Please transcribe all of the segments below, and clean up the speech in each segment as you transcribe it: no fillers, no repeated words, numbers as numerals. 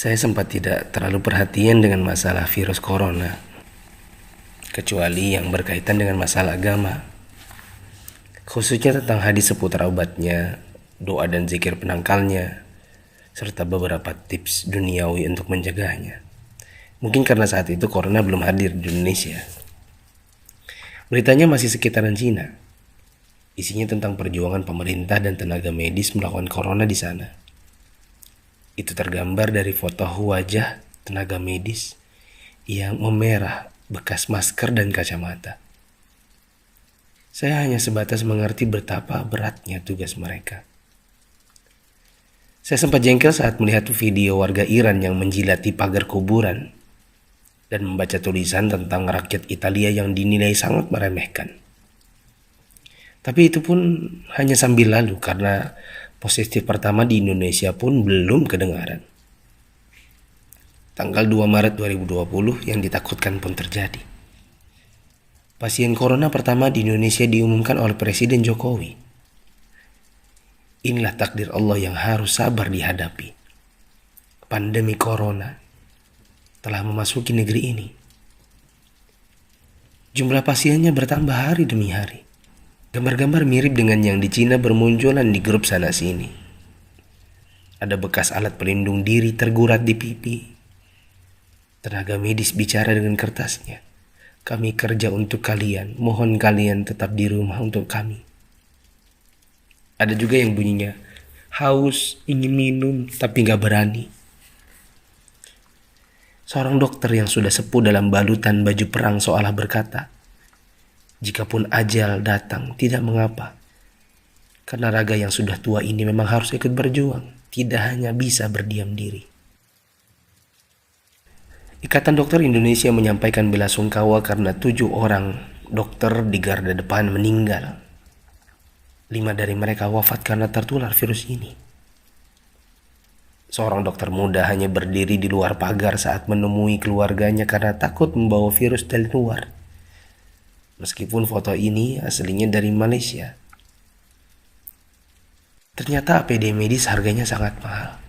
Saya sempat tidak terlalu perhatian dengan masalah virus corona, kecuali yang berkaitan dengan masalah agama, khususnya tentang hadis seputar obatnya, doa dan zikir penangkalnya, serta beberapa tips duniawi untuk menjaganya. Mungkin karena saat itu corona belum hadir di Indonesia. Beritanya masih sekitaran Cina. Isinya tentang perjuangan pemerintah dan tenaga medis melawan corona di sana. Itu tergambar dari foto wajah tenaga medis yang memerah bekas masker dan kacamata. Saya hanya sebatas mengerti betapa beratnya tugas mereka. Saya sempat jengkel saat melihat video warga Iran yang menjilati pagar kuburan dan membaca tulisan tentang rakyat Italia yang dinilai sangat meremehkan. Tapi itu pun hanya sambil lalu karena positif pertama di Indonesia pun belum kedengaran. Tanggal 2 Maret 2020 yang ditakutkan pun terjadi. Pasien corona pertama di Indonesia diumumkan oleh Presiden Jokowi. Inilah takdir Allah yang harus sabar dihadapi. Pandemi corona telah memasuki negeri ini. Jumlah pasiennya bertambah hari demi hari. Gambar-gambar mirip dengan yang di Cina bermunculan di grup sana sini. Ada bekas alat pelindung diri tergurat di pipi. Tenaga medis bicara dengan kertasnya. Kami kerja untuk kalian, mohon kalian tetap di rumah untuk kami. Ada juga yang bunyinya, haus, ingin minum, tapi gak berani. Seorang dokter yang sudah sepuh dalam balutan baju perang seolah berkata, jikapun ajal datang, tidak mengapa. Karena raga yang sudah tua ini memang harus ikut berjuang, tidak hanya bisa berdiam diri. Ikatan Dokter Indonesia menyampaikan belasungkawa karena 7 orang dokter di garda depan meninggal. 5 dari mereka wafat karena tertular virus ini. Seorang dokter muda hanya berdiri di luar pagar saat menemui keluarganya karena takut membawa virus dari luar. Meskipun foto ini aslinya dari Malaysia. Ternyata APD medis harganya sangat mahal.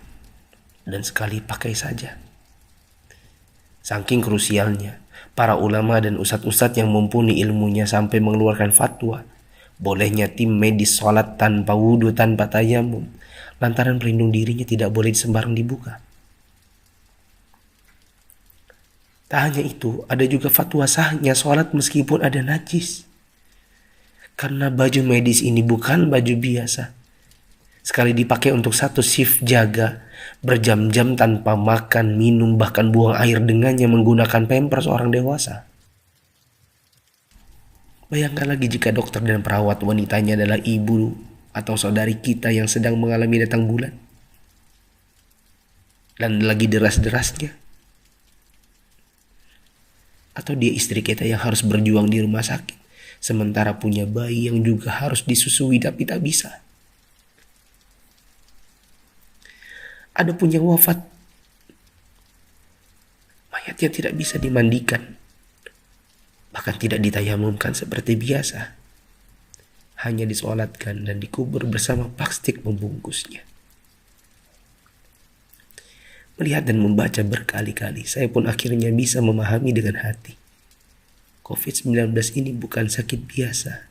Dan sekali pakai saja. Saking krusialnya, para ulama dan ustadz-ustadz yang mumpuni ilmunya sampai mengeluarkan fatwa. Bolehnya tim medis sholat tanpa wudhu, tanpa tayamum. Lantaran pelindung dirinya tidak boleh sembarang dibuka. Tak hanya itu, ada juga fatwa sahnya sholat meskipun ada najis. Karena baju medis ini bukan baju biasa. Sekali dipakai untuk satu shift jaga, berjam-jam tanpa makan, minum, bahkan buang air dengannya menggunakan pampers orang dewasa. Bayangkan lagi jika dokter dan perawat wanitanya adalah ibu atau saudari kita yang sedang mengalami datang bulan. Dan lagi deras-derasnya. Atau dia istri kita yang harus berjuang di rumah sakit, sementara punya bayi yang juga harus disusui tapi tak bisa. Ada pun yang wafat, mayatnya tidak bisa dimandikan, bahkan tidak ditayamumkan seperti biasa. Hanya disolatkan dan dikubur bersama plastik membungkusnya. Melihat dan membaca berkali-kali, saya pun akhirnya bisa memahami dengan hati. COVID-19 ini bukan sakit biasa,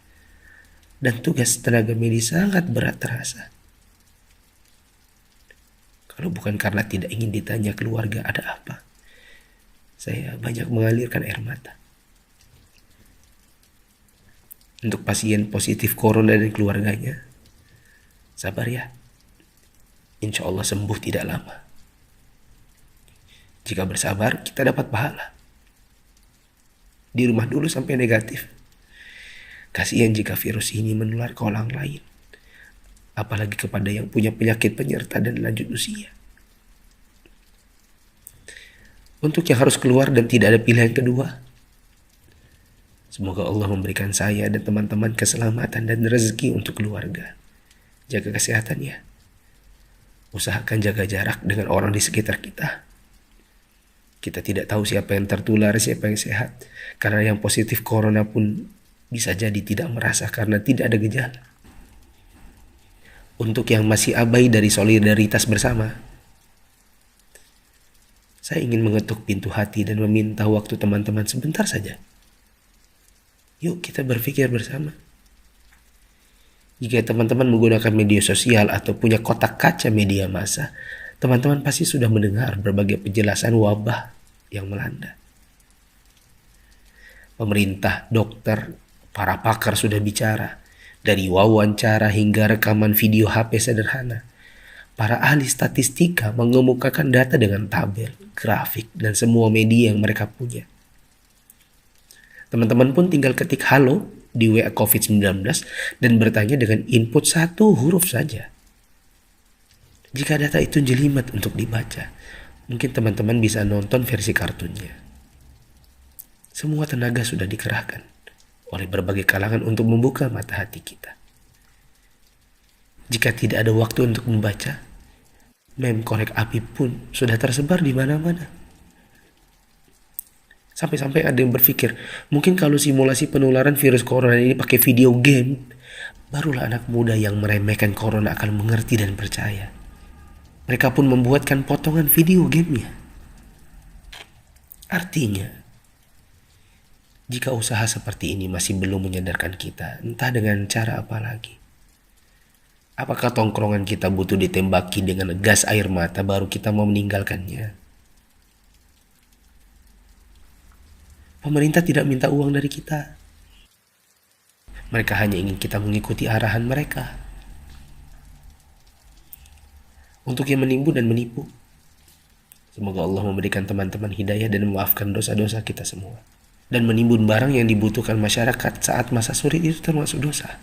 dan tugas tenaga medis sangat berat terasa. Kalau bukan karena tidak ingin ditanya keluarga ada apa, saya banyak mengalirkan air mata. Untuk pasien positif corona dan keluarganya, sabar ya. Insya Allah sembuh tidak lama. Jika bersabar, kita dapat pahala. Di rumah dulu sampai negatif. Kasihan jika virus ini menular ke orang lain. Apalagi kepada yang punya penyakit penyerta dan lanjut usia. Untuk yang harus keluar dan tidak ada pilihan kedua, semoga Allah memberikan saya dan teman-teman keselamatan dan rezeki untuk keluarga. Jaga kesehatan ya. Usahakan jaga jarak dengan orang di sekitar kita. Kita tidak tahu siapa yang tertular, siapa yang sehat. Karena yang positif corona pun bisa jadi tidak merasa karena tidak ada gejala. Untuk yang masih abai dari solidaritas bersama, Saya ingin mengetuk pintu hati dan meminta waktu teman-teman sebentar saja. Yuk kita berpikir bersama. Jika teman-teman menggunakan media sosial atau punya kotak kaca media massa, teman-teman pasti sudah mendengar berbagai penjelasan wabah yang melanda. Pemerintah, dokter, para pakar sudah bicara, dari wawancara hingga rekaman video HP sederhana. Para ahli statistika mengemukakan data dengan tabel, grafik, dan semua media yang mereka punya. Teman-teman pun tinggal ketik halo di WA COVID-19 dan bertanya dengan input satu huruf saja. Jika data itu jelimet untuk dibaca, mungkin teman-teman bisa nonton versi kartunnya. Semua tenaga sudah dikerahkan oleh berbagai kalangan untuk membuka mata hati kita. Jika tidak ada waktu untuk membaca, meme korek api pun sudah tersebar di mana-mana. Sampai-sampai ada yang berpikir, mungkin kalau simulasi penularan virus corona ini pakai video game, barulah anak muda yang meremehkan corona akan mengerti dan percaya. Mereka pun membuatkan potongan video gamenya. Artinya, jika usaha seperti ini masih belum menyadarkan kita, entah dengan cara apa lagi. Apakah tongkrongan kita butuh ditembaki dengan gas air mata baru kita mau meninggalkannya? Pemerintah tidak minta uang dari kita. Mereka hanya ingin kita mengikuti arahan mereka. Untuk yang menimbun dan menipu, semoga Allah memberikan teman-teman hidayah dan memaafkan dosa-dosa kita semua. Dan menimbun barang yang dibutuhkan masyarakat saat masa sulit itu termasuk dosa.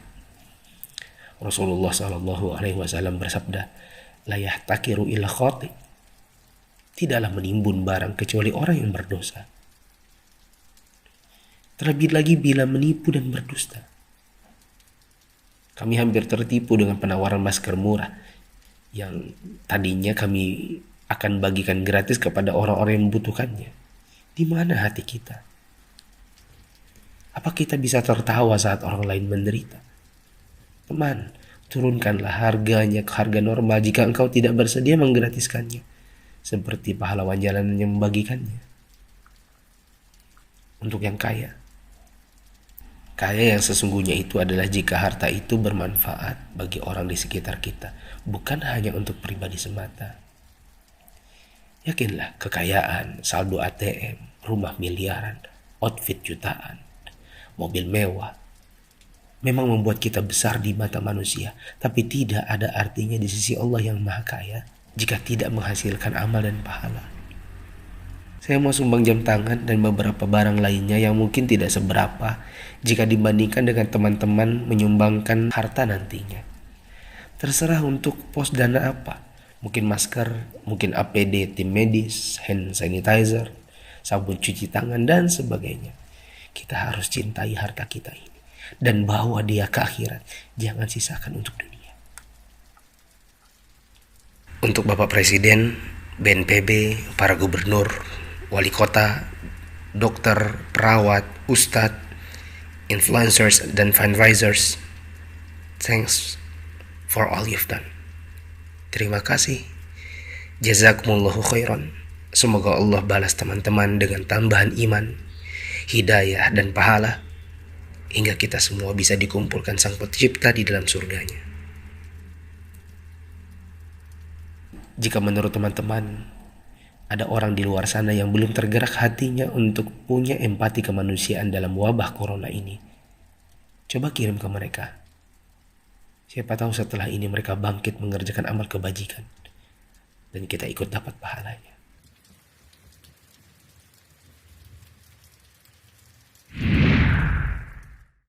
Rasulullah SAW bersabda, la yahtakiru illa khati. Tidaklah menimbun barang kecuali orang yang berdosa. Terlebih lagi bila menipu dan berdusta. Kami hampir tertipu dengan penawaran masker murah yang tadinya kami akan bagikan gratis kepada orang-orang yang membutuhkannya. Di mana hati kita? Apa kita bisa tertawa saat orang lain menderita? Teman, turunkanlah harganya ke harga normal jika engkau tidak bersedia menggratiskannya, seperti pahlawan jalanan yang membagikannya. Untuk yang kaya yang sesungguhnya itu adalah jika harta itu bermanfaat bagi orang di sekitar kita, bukan hanya untuk pribadi semata. Yakinlah, kekayaan, saldo ATM, rumah miliaran, outfit jutaan, mobil mewah, memang membuat kita besar di mata manusia, tapi tidak ada artinya di sisi Allah yang Maha Kaya jika tidak menghasilkan amal dan pahala. Saya mau sumbang jam tangan dan beberapa barang lainnya yang mungkin tidak seberapa jika dibandingkan dengan teman-teman menyumbangkan harta nantinya. Terserah untuk pos dana apa, mungkin masker, mungkin APD tim medis, hand sanitizer, sabun cuci tangan, dan sebagainya. Kita harus cintai harta kita ini dan bawa dia ke akhirat. Jangan sisakan untuk dunia. Untuk Bapak Presiden, BNPB, para gubernur, wali kota, dokter, perawat, ustadz, influencers, dan fundraisers, thanks for all you've done. Terima kasih. Jazakumullahu khairan. Semoga Allah balas teman-teman dengan tambahan iman, hidayah, dan pahala, hingga kita semua bisa dikumpulkan Sang Pencipta di dalam surganya. Jika menurut teman-teman ada orang di luar sana yang belum tergerak hatinya untuk punya empati kemanusiaan dalam wabah corona ini, coba kirim ke mereka. Siapa tahu setelah ini mereka bangkit mengerjakan amal kebajikan dan kita ikut dapat pahalanya.